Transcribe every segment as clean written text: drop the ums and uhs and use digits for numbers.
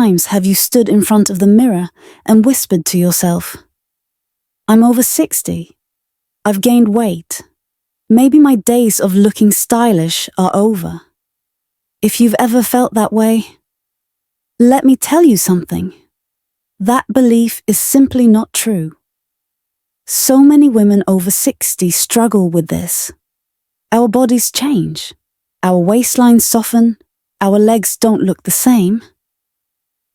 times have you stood in front of the mirror and whispered to yourself, "I'm over 60. I've gained weight. Maybe my days of looking stylish are over"? If you've ever felt that way, let me tell you something. That belief is simply not true. So many women over 60 struggle with this. Our bodies change. Our waistlines soften. Our legs don't look the same.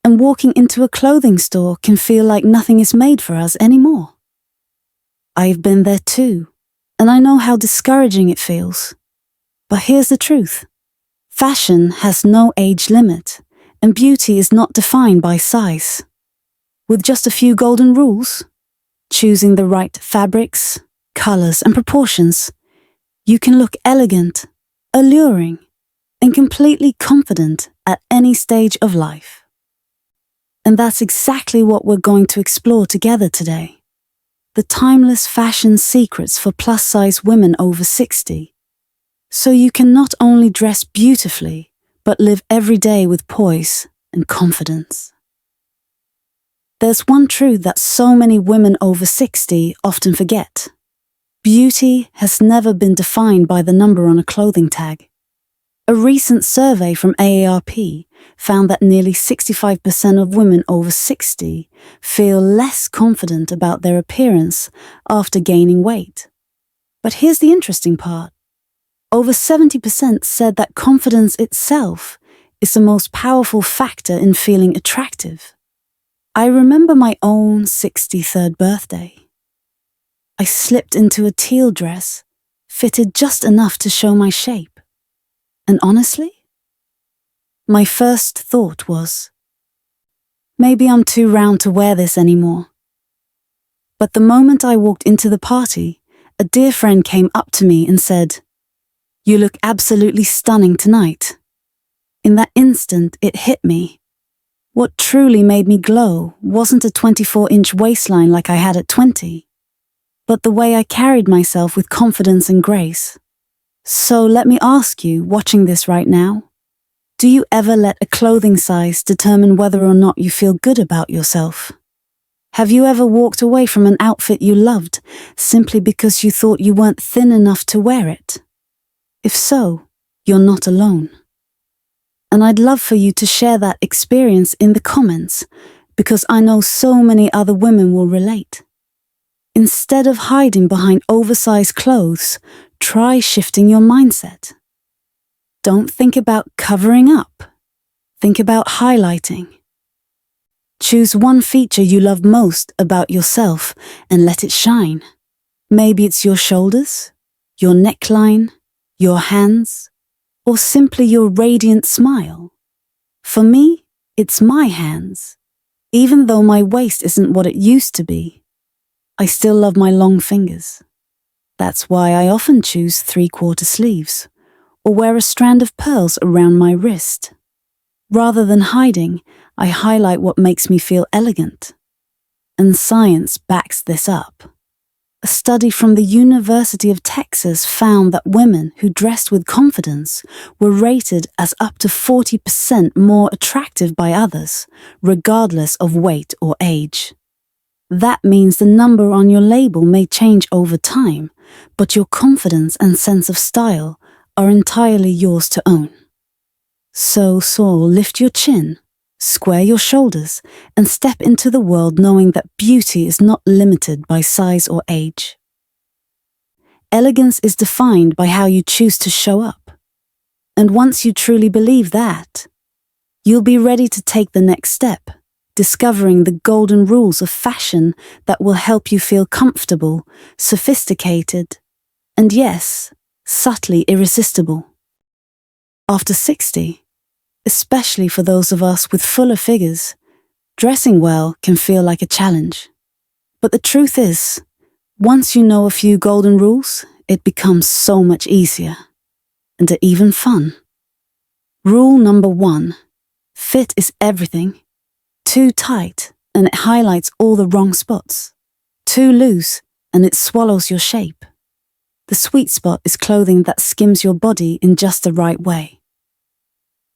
And walking into a clothing store can feel like nothing is made for us anymore. I've been there too, and I know how discouraging it feels. But here's the truth. Fashion has no age limit, and beauty is not defined by size. With just a few golden rules, choosing the right fabrics, colors, and proportions, you can look elegant, alluring, and completely confident at any stage of life. And that's exactly what we're going to explore together today. The timeless fashion secrets for plus-size women over 60. So you can not only dress beautifully, but live every day with poise and confidence. There's one truth that so many women over 60 often forget. Beauty has never been defined by the number on a clothing tag. A recent survey from AARP found that nearly 65% of women over 60 feel less confident about their appearance after gaining weight. But here's the interesting part. Over 70% said that confidence itself is the most powerful factor in feeling attractive. I remember my own 63rd birthday. I slipped into a teal dress, fitted just enough to show my shape. And honestly, my first thought was, maybe I'm too round to wear this anymore. But the moment I walked into the party, a dear friend came up to me and said, "You look absolutely stunning tonight." In that instant, it hit me. What truly made me glow wasn't a 24-inch waistline like I had at 20, but the way I carried myself with confidence and grace. So let me ask you, watching this right now, do you ever let a clothing size determine whether or not you feel good about yourself? Have you ever walked away from an outfit you loved simply because you thought you weren't thin enough to wear it? If so, you're not alone. And I'd love for you to share that experience in the comments, because I know so many other women will relate. Instead of hiding behind oversized clothes, try shifting your mindset. Don't think about covering up. Think about highlighting. Choose one feature you love most about yourself and let it shine. Maybe it's your shoulders, your neckline, your hands, or simply your radiant smile. For me, it's my hands. Even though my waist isn't what it used to be, I still love my long fingers. That's why I often choose 3/4 sleeves, or wear a strand of pearls around my wrist. Rather than hiding, I highlight what makes me feel elegant. And science backs this up. A study from the University of Texas found that women who dressed with confidence were rated as up to 40% more attractive by others, regardless of weight or age. That means the number on your label may change over time, but your confidence and sense of style are entirely yours to own. So, lift your chin, square your shoulders, and step into the world knowing that beauty is not limited by size or age. Elegance is defined by how you choose to show up. And once you truly believe that, you'll be ready to take the next step, discovering the golden rules of fashion that will help you feel comfortable, sophisticated, and yes, subtly irresistible. After 60, especially for those of us with fuller figures, dressing well can feel like a challenge. But the truth is, once you know a few golden rules, it becomes so much easier, and even fun. Rule number 1, fit is everything. Too tight, and it highlights all the wrong spots. Too loose, and it swallows your shape. The sweet spot is clothing that skims your body in just the right way.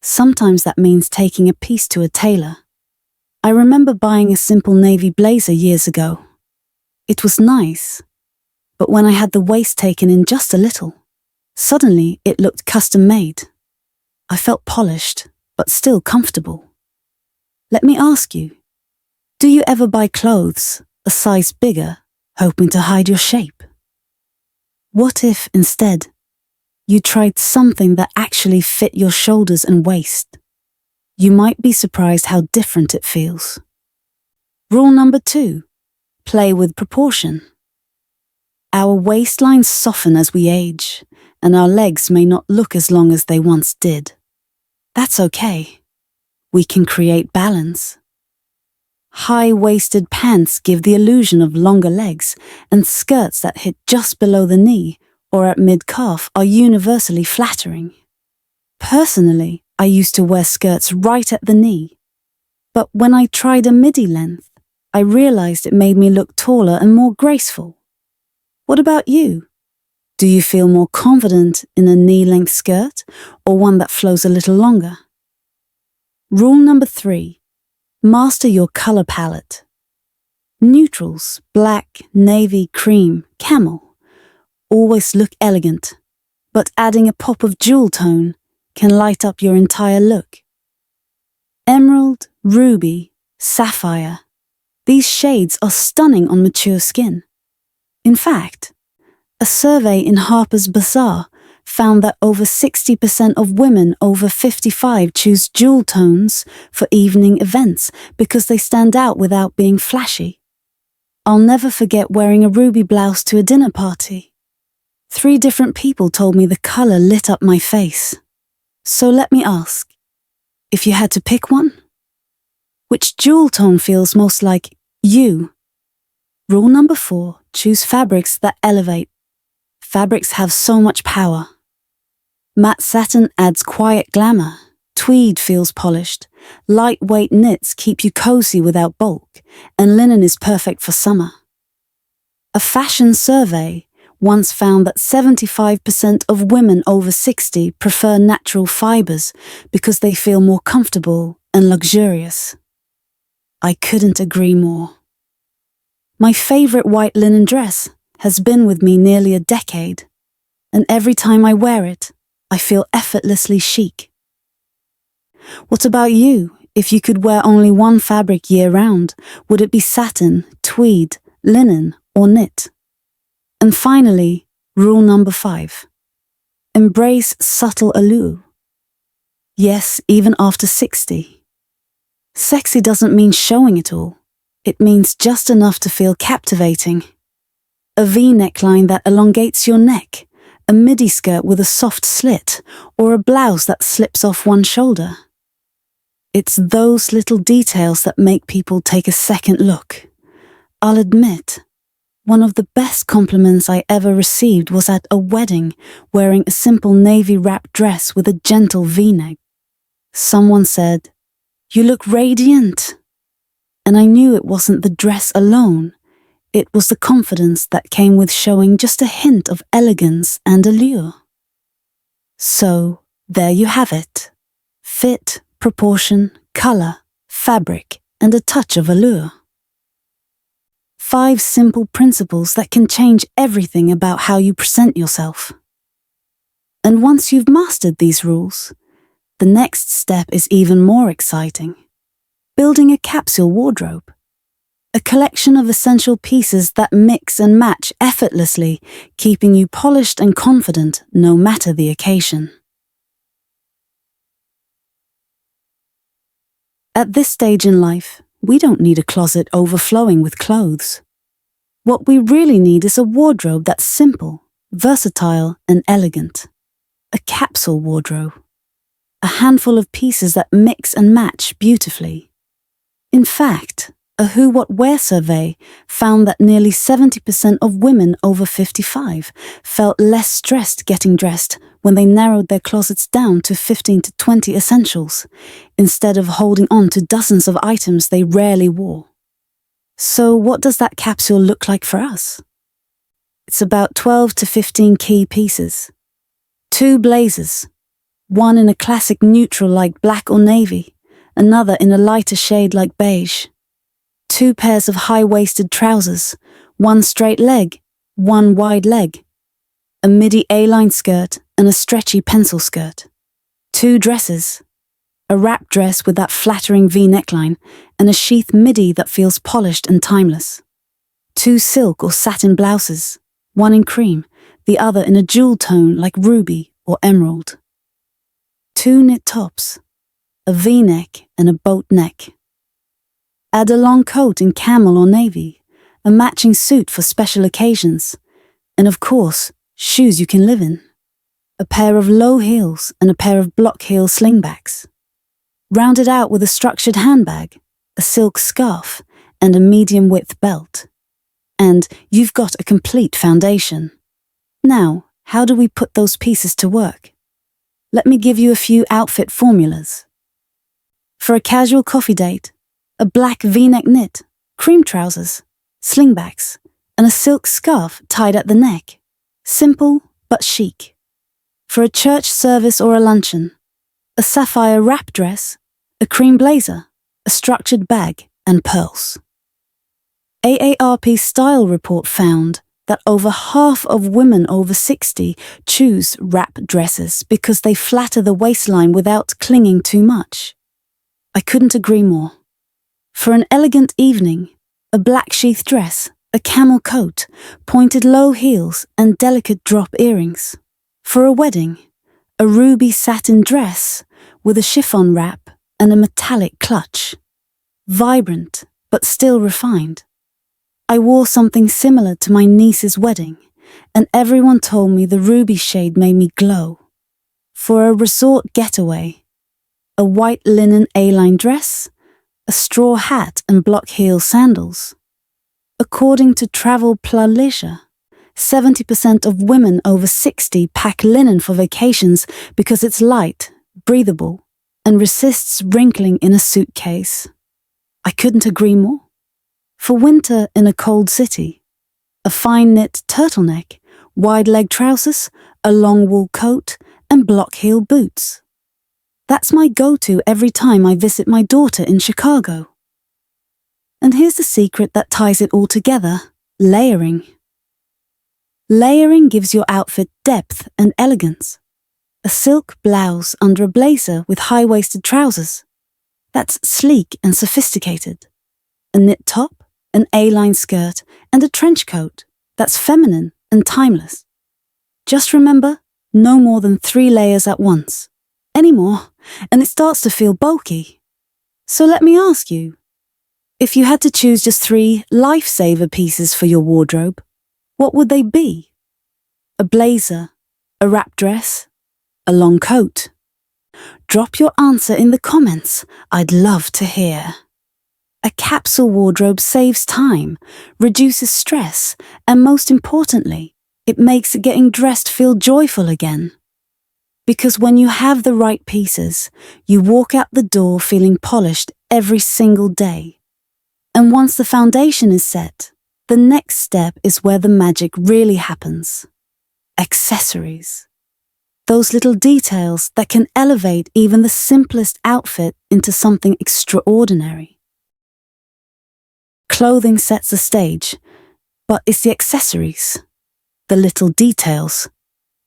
Sometimes that means taking a piece to a tailor, I remember buying a simple navy blazer years ago. It was nice, but when I had the waist taken in just a little, suddenly it looked custom-made. I felt polished, but still comfortable. Let me ask you, do you ever buy clothes a size bigger, hoping to hide your shape? What if, instead, you tried something that actually fit your shoulders and waist? You might be surprised how different it feels. Rule number 2, play with proportion. Our waistlines soften as we age, and our legs may not look as long as they once did. That's okay. We can create balance. High-waisted pants give the illusion of longer legs, and skirts that hit just below the knee or at mid-calf are universally flattering. Personally, I used to wear skirts right at the knee, but when I tried a midi length, I realized it made me look taller and more graceful. What about you? Do you feel more confident in a knee-length skirt or one that flows a little longer? Rule number 3, master your color palette. Neutrals, black, navy, cream, camel, always look elegant, but adding a pop of jewel tone can light up your entire look. Emerald, ruby, sapphire, these shades are stunning on mature skin. In fact, a survey in Harper's Bazaar found that over 60% of women over 55 choose jewel tones for evening events because they stand out without being flashy. I'll never forget wearing a ruby blouse to a dinner party. 3 different people told me the color lit up my face. So let me ask, if you had to pick one, which jewel tone feels most like you? Rule number 4, choose fabrics that elevate. Fabrics have so much power. Matte satin adds quiet glamour. Tweed feels polished. Lightweight knits keep you cozy without bulk, and linen is perfect for summer. A fashion survey once found that 75% of women over 60 prefer natural fibers because they feel more comfortable and luxurious. I couldn't agree more. My favorite white linen dress has been with me nearly a decade, and every time I wear it, I feel effortlessly chic. What about you? If you could wear only one fabric year-round, would it be satin, tweed, linen, or knit? And finally, rule number 5. Embrace subtle allure. Yes, even after 60. Sexy doesn't mean showing it all. It means just enough to feel captivating. A V-neckline that elongates your neck, a midi skirt with a soft slit, or a blouse that slips off one shoulder. It's those little details that make people take a second look. I'll admit, one of the best compliments I ever received was at a wedding, wearing a simple navy wrap dress with a gentle V-neck. Someone said, "You look radiant." And I knew it wasn't the dress alone. It was the confidence that came with showing just a hint of elegance and allure. So, there you have it. Fit, proportion, color, fabric, and a touch of allure. 5 simple principles that can change everything about how you present yourself. And once you've mastered these rules, the next step is even more exciting. Building a capsule wardrobe. A collection of essential pieces that mix and match effortlessly, keeping you polished and confident no matter the occasion. At this stage in life, we don't need a closet overflowing with clothes. What we really need is a wardrobe that's simple, versatile, and elegant. A capsule wardrobe. A handful of pieces that mix and match beautifully. In fact, a Who What Wear survey found that nearly 70% of women over 55 felt less stressed getting dressed when they narrowed their closets down to 15 to 20 essentials, instead of holding on to dozens of items they rarely wore. So what does that capsule look like for us? It's about 12 to 15 key pieces. 2 blazers, one in a classic neutral like black or navy, another in a lighter shade like beige. 2 pairs of high-waisted trousers, 1 straight leg, 1 wide leg. A midi A-line skirt and a stretchy pencil skirt. 2 dresses. A wrap dress with that flattering V neckline and a sheath midi that feels polished and timeless. 2 silk or satin blouses, 1 in cream, the other in a jewel tone like ruby or emerald. 2 knit tops, a V-neck and a boat neck. Add a long coat in camel or navy, a matching suit for special occasions, and of course, shoes you can live in. A pair of low heels and a pair of block heel slingbacks. Round it out with a structured handbag, a silk scarf, and a medium-width belt. And you've got a complete foundation. Now, how do we put those pieces to work? Let me give you a few outfit formulas. For a casual coffee date, a black V-neck knit, cream trousers, slingbacks, and a silk scarf tied at the neck. Simple but chic. For a church service or a luncheon, a sapphire wrap dress, a cream blazer, a structured bag, and pearls. AARP Style Report found that over half of women over 60 choose wrap dresses because they flatter the waistline without clinging too much. I couldn't agree more. For an elegant evening, a black sheath dress, a camel coat, pointed low heels, and delicate drop earrings. For a wedding, a ruby satin dress with a chiffon wrap and a metallic clutch. Vibrant, but still refined. I wore something similar to my niece's wedding, and everyone told me the ruby shade made me glow. For a resort getaway, a white linen A-line dress, a straw hat and block heel sandals. According to Travel Plus Leisure, 70% of women over 60 pack linen for vacations because it's light, breathable, and resists wrinkling in a suitcase. I couldn't agree more. For winter in a cold city, a fine knit turtleneck, wide leg trousers, a long wool coat, and block heel boots. That's my go-to every time I visit my daughter in Chicago. And here's the secret that ties it all together: layering. Layering gives your outfit depth and elegance. A silk blouse under a blazer with high-waisted trousers. That's sleek and sophisticated. A knit top, an A-line skirt, and a trench coat. That's feminine and timeless. Just remember, no more than 3 layers at once. Any more, and it starts to feel bulky. So let me ask you, if you had to choose just 3 lifesaver pieces for your wardrobe, what would they be? A blazer, a wrap dress, a long coat? Drop your answer in the comments. I'd love to hear. A capsule wardrobe saves time, reduces stress, and most importantly, it makes getting dressed feel joyful again. Because when you have the right pieces, you walk out the door feeling polished every single day. And once the foundation is set, the next step is where the magic really happens. Accessories. Those little details that can elevate even the simplest outfit into something extraordinary. Clothing sets the stage, but it's the accessories, the little details,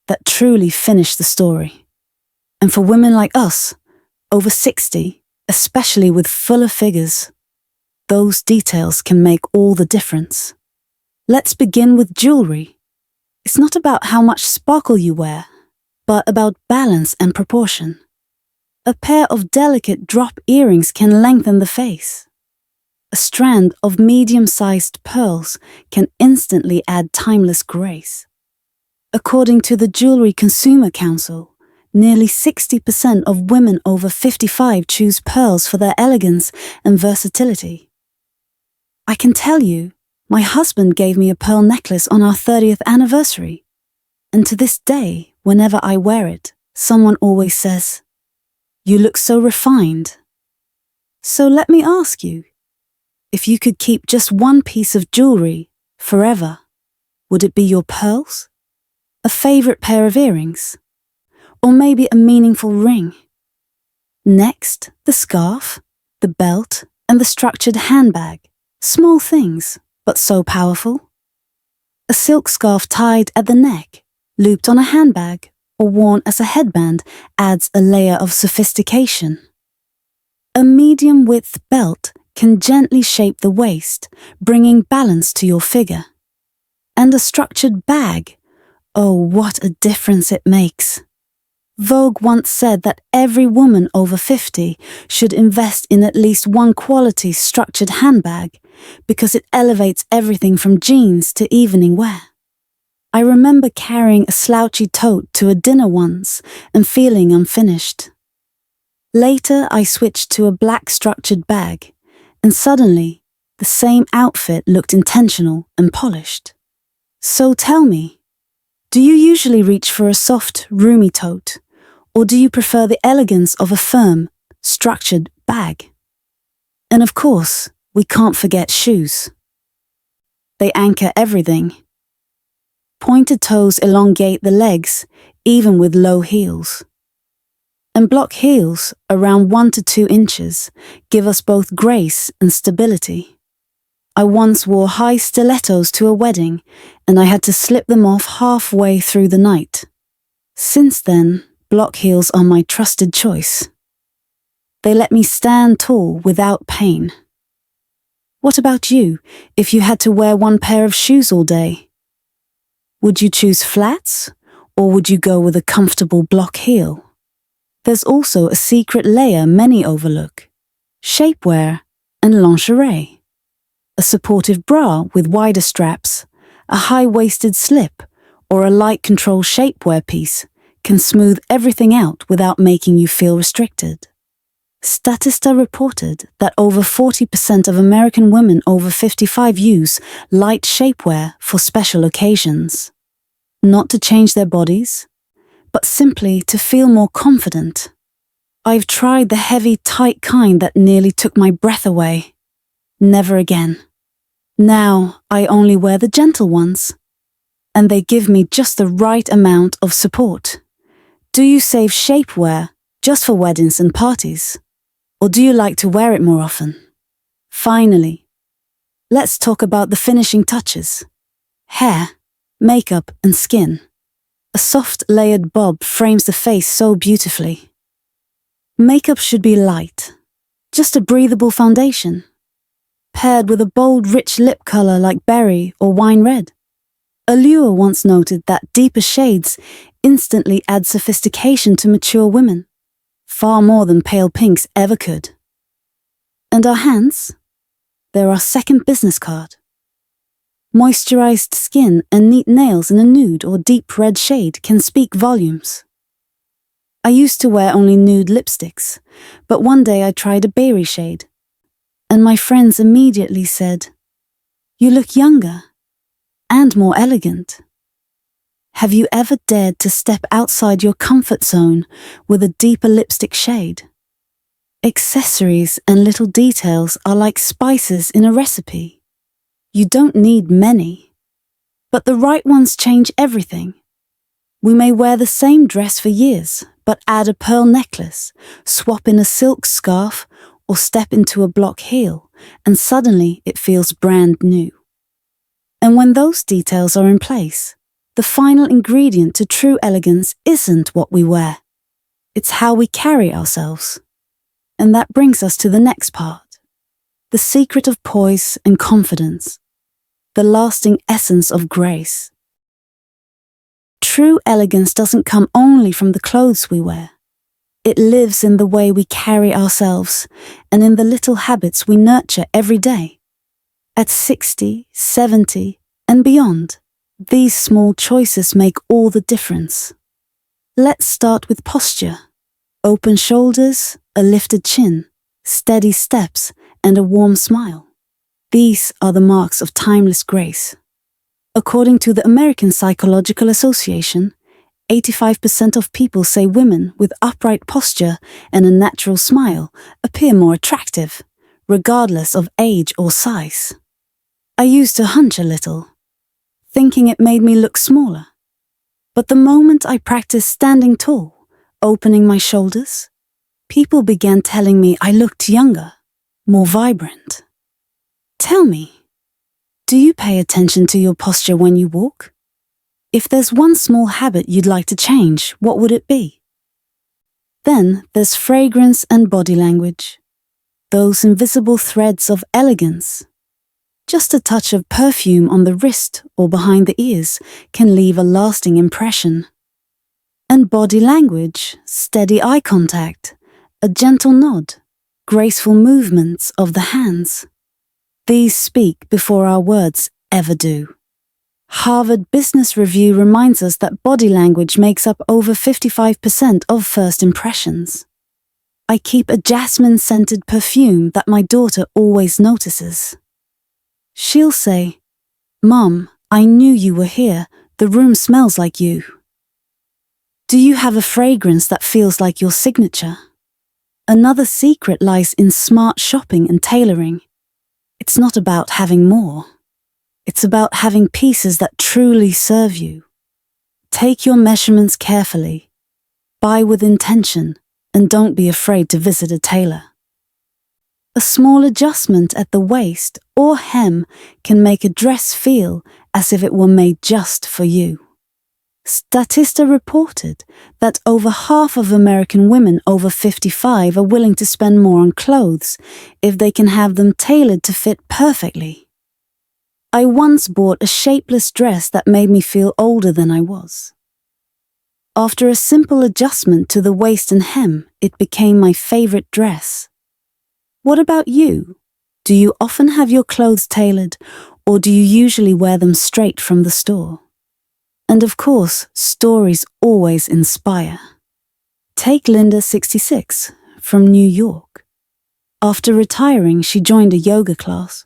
that truly finish the story. And for women like us, over 60, especially with fuller figures, those details can make all the difference. Let's begin with jewelry. It's not about how much sparkle you wear, but about balance and proportion. A pair of delicate drop earrings can lengthen the face. A strand of medium-sized pearls can instantly add timeless grace. According to the Jewelry Consumer Council, nearly 60% of women over 55 choose pearls for their elegance and versatility. I can tell you, my husband gave me a pearl necklace on our 30th anniversary, and to this day, whenever I wear it, someone always says, "You look so refined." So let me ask you, if you could keep just one piece of jewelry forever, would it be your pearls? A favorite pair of earrings? Or maybe a meaningful ring? Next, the scarf, the belt, and the structured handbag. Small things, but so powerful. A silk scarf tied at the neck, looped on a handbag, or worn as a headband adds a layer of sophistication. A medium-width belt can gently shape the waist, bringing balance to your figure. And a structured bag, oh, what a difference it makes. Vogue once said that every woman over 50 should invest in at least one quality structured handbag because it elevates everything from jeans to evening wear. I remember carrying a slouchy tote to a dinner once and feeling unfinished. Later, I switched to a black structured bag, and suddenly, the same outfit looked intentional and polished. So tell me, do you usually reach for a soft, roomy tote, or do you prefer the elegance of a firm, structured bag? And of course, we can't forget shoes. They anchor everything. Pointed toes elongate the legs, even with low heels. And block heels, around 1 to 2 inches, give us both grace and stability. I once wore high stilettos to a wedding, and I had to slip them off halfway through the night. Since then, block heels are my trusted choice. They let me stand tall without pain. What about you, if you had to wear one pair of shoes all day? Would you choose flats, or would you go with a comfortable block heel? There's also a secret layer many overlook: shapewear and lingerie. A supportive bra with wider straps, a high-waisted slip, or a light control shapewear piece can smooth everything out without making you feel restricted. Statista reported that over 40% of American women over 55 use light shapewear for special occasions. Not to change their bodies, but simply to feel more confident. I've tried the heavy, tight kind that nearly took my breath away. Never again. Now I only wear the gentle ones, and they give me just the right amount of support. Do you save shapewear just for weddings and parties? Or do you like to wear it more often? Finally, let's talk about the finishing touches. Hair, makeup, and skin. A soft layered bob frames the face so beautifully. Makeup should be light, just a breathable foundation, paired with a bold, rich lip color like berry or wine red. Allure once noted that deeper shades instantly add sophistication to mature women, far more than pale pinks ever could. And our hands? They're our second business card. Moisturized skin and neat nails in a nude or deep red shade can speak volumes. I used to wear only nude lipsticks, but one day I tried a berry shade, and my friends immediately said, "You look younger and more elegant." Have you ever dared to step outside your comfort zone with a deeper lipstick shade? Accessories and little details are like spices in a recipe. You don't need many, but the right ones change everything. We may wear the same dress for years, but add a pearl necklace, swap in a silk scarf, or step into a block heel, and suddenly it feels brand new. And when those details are in place, the final ingredient to true elegance isn't what we wear. It's how we carry ourselves. And that brings us to the next part. The secret of poise and confidence. The lasting essence of grace. True elegance doesn't come only from the clothes we wear. It lives in the way we carry ourselves and in the little habits we nurture every day. At 60, 70, and beyond, these small choices make all the difference. Let's start with posture. Open shoulders, a lifted chin, steady steps, and a warm smile. These are the marks of timeless grace. According to the American Psychological Association, 85% of people say women with upright posture and a natural smile appear more attractive, regardless of age or size. I used to hunch a little, thinking it made me look smaller. But the moment I practiced standing tall, opening my shoulders, People began telling me I looked younger, more vibrant. Tell me, do you pay attention to your posture when you walk? If there's one small habit you'd like to change, what would it be? Then there's fragrance and body language. Those invisible threads of elegance. Just a touch of perfume on the wrist or behind the ears can leave a lasting impression. And body language, steady eye contact, a gentle nod, graceful movements of the hands. These speak before our words ever do. Harvard Business Review reminds us that body language makes up over 55% of first impressions. I keep a jasmine-scented perfume that my daughter always notices. She'll say, "Mom, I knew you were here. The room smells like you." Do you have a fragrance that feels like your signature? Another secret lies in smart shopping and tailoring. It's not about having more. It's about having pieces that truly serve you. Take your measurements carefully. Buy with intention, and don't be afraid to visit a tailor. A small adjustment at the waist or hem can make a dress feel as if it were made just for you. Statista reported that over half of American women over 55 are willing to spend more on clothes if they can have them tailored to fit perfectly. I once bought a shapeless dress that made me feel older than I was. After a simple adjustment to the waist and hem, it became my favorite dress. What about you? Do you often have your clothes tailored, or do you usually wear them straight from the store? And of course, stories always inspire. Take Linda, 66, from New York. After retiring, she joined a yoga class.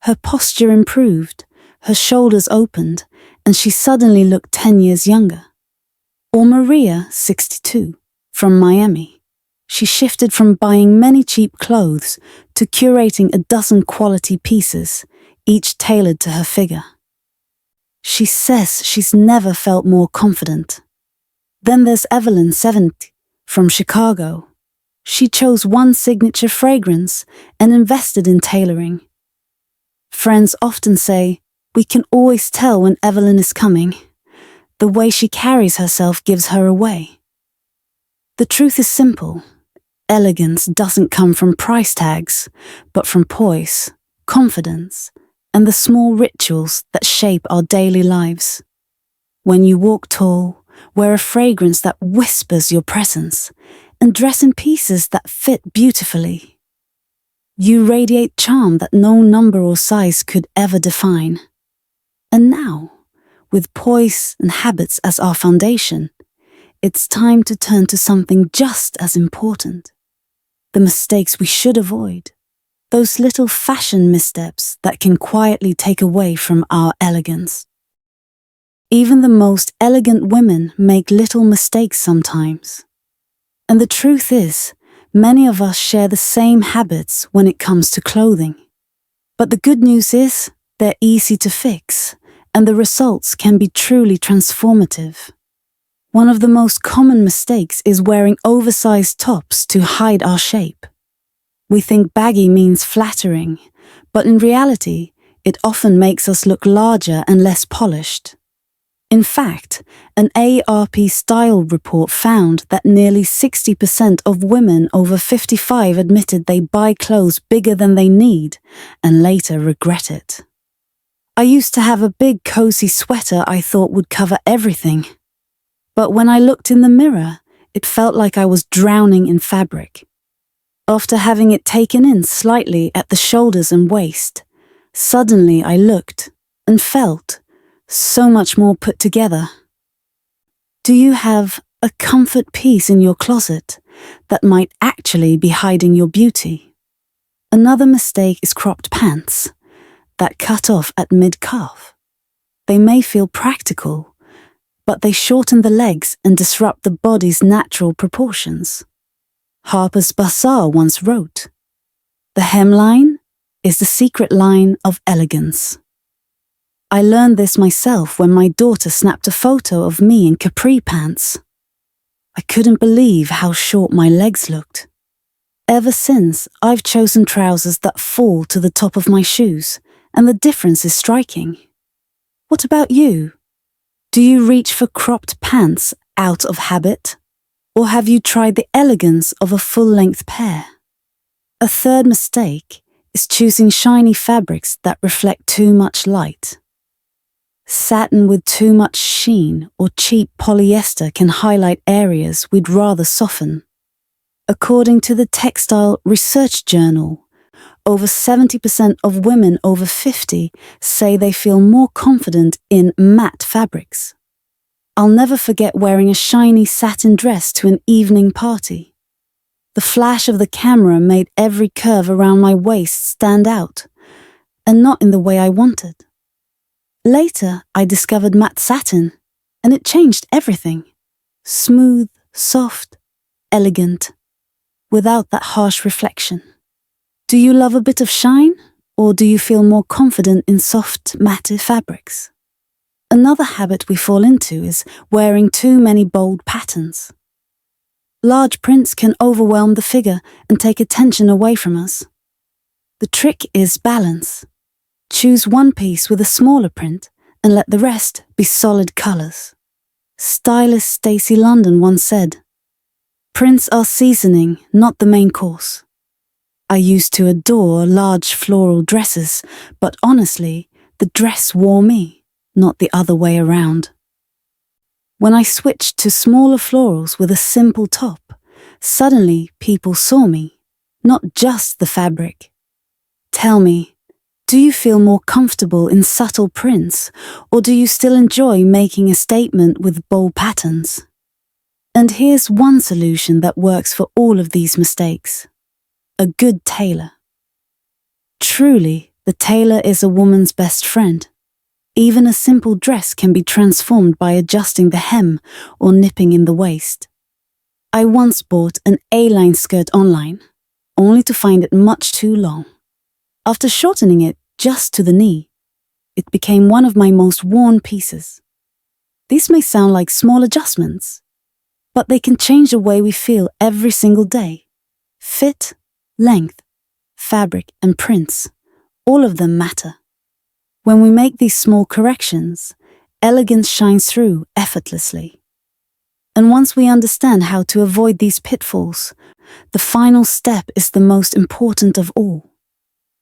Her posture improved, her shoulders opened, and she suddenly looked 10 years younger. Or Maria, 62, from Miami. She shifted from buying many cheap clothes to curating a dozen quality pieces, each tailored to her figure. She says she's never felt more confident. Then there's Evelyn, 70, from Chicago. She chose one signature fragrance and invested in tailoring. Friends often say, "We can always tell when Evelyn is coming. The way she carries herself gives her away." The truth is simple. Elegance doesn't come from price tags, but from poise, confidence, and the small rituals that shape our daily lives. When you walk tall, wear a fragrance that whispers your presence, and dress in pieces that fit beautifully. You radiate charm that no number or size could ever define. And now, with poise and habits as our foundation, it's time to turn to something just as important. The mistakes we should avoid. Those little fashion missteps that can quietly take away from our elegance. Even the most elegant women make little mistakes sometimes. And the truth is, many of us share the same habits when it comes to clothing. But the good news is, they're easy to fix, and the results can be truly transformative. One of the most common mistakes is wearing oversized tops to hide our shape. We think baggy means flattering, but in reality, it often makes us look larger and less polished. In fact, an AARP style report found that nearly 60% of women over 55 admitted they buy clothes bigger than they need and later regret it. I used to have a big cozy sweater I thought would cover everything. But when I looked in the mirror, it felt like I was drowning in fabric. After having it taken in slightly at the shoulders and waist, suddenly I looked and felt so much more put together. Do you have a comfort piece in your closet that might actually be hiding your beauty? Another mistake is cropped pants that cut off at mid-calf. They may feel practical, but they shorten the legs and disrupt the body's natural proportions. Harper's Bazaar once wrote, "The hemline is the secret line of elegance." I learned this myself when my daughter snapped a photo of me in capri pants. I couldn't believe how short my legs looked. Ever since, I've chosen trousers that fall to the top of my shoes, and the difference is striking. What about you? Do you reach for cropped pants out of habit? Or have you tried the elegance of a full-length pair? A third mistake is choosing shiny fabrics that reflect too much light. Satin with too much sheen or cheap polyester can highlight areas we'd rather soften. According to the Textile Research Journal, over 70% of women over 50 say they feel more confident in matte fabrics. I'll never forget wearing a shiny satin dress to an evening party. The flash of the camera made every curve around my waist stand out, and not in the way I wanted. Later, I discovered matte satin, and it changed everything. Smooth, soft, elegant, without that harsh reflection. Do you love a bit of shine, or do you feel more confident in soft, matte fabrics? Another habit we fall into is wearing too many bold patterns. Large prints can overwhelm the figure and take attention away from us. The trick is balance. Choose one piece with a smaller print and let the rest be solid colors. Stylist Stacey London once said, "Prints are seasoning, not the main course." I used to adore large floral dresses, but honestly, the dress wore me, not the other way around. When I switched to smaller florals with a simple top, suddenly people saw me, not just the fabric. Tell me, do you feel more comfortable in subtle prints, or do you still enjoy making a statement with bold patterns? And here's one solution that works for all of these mistakes. A good tailor. Truly, the tailor is a woman's best friend. Even a simple dress can be transformed by adjusting the hem or nipping in the waist. I once bought an A-line skirt online, only to find it much too long. After shortening it just to the knee, it became one of my most worn pieces. These may sound like small adjustments, but they can change the way we feel every single day. Fit, length, fabric, and prints, all of them matter. When we make these small corrections, elegance shines through effortlessly. And once we understand how to avoid these pitfalls, the final step is the most important of all.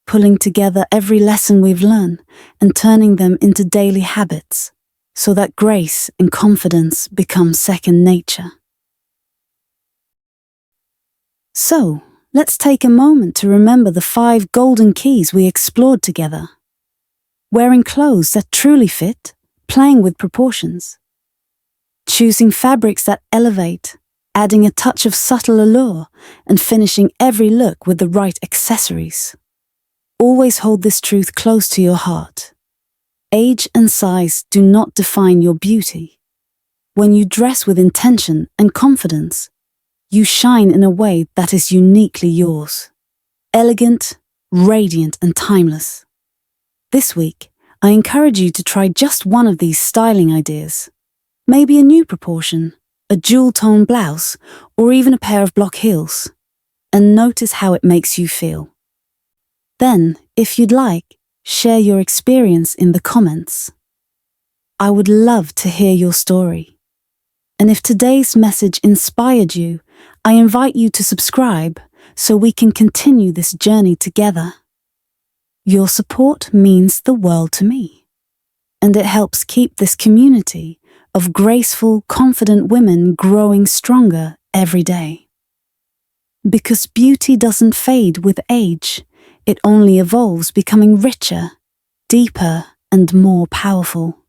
Pulling together every lesson we've learned and turning them into daily habits, so that grace and confidence become second nature. So, let's take a moment to remember the 5 golden keys we explored together. Wearing clothes that truly fit, playing with proportions. Choosing fabrics that elevate, adding a touch of subtle allure, and finishing every look with the right accessories. Always hold this truth close to your heart. Age and size do not define your beauty. When you dress with intention and confidence, you shine in a way that is uniquely yours. Elegant, radiant, and timeless. This week, I encourage you to try just one of these styling ideas. Maybe a new proportion, a jewel-tone blouse, or even a pair of block heels. And notice how it makes you feel. Then, if you'd like, share your experience in the comments. I would love to hear your story. And if today's message inspired you, I invite you to subscribe so we can continue this journey together. Your support means the world to me, and it helps keep this community of graceful, confident women growing stronger every day. Because beauty doesn't fade with age, it only evolves, becoming richer, deeper, and more powerful.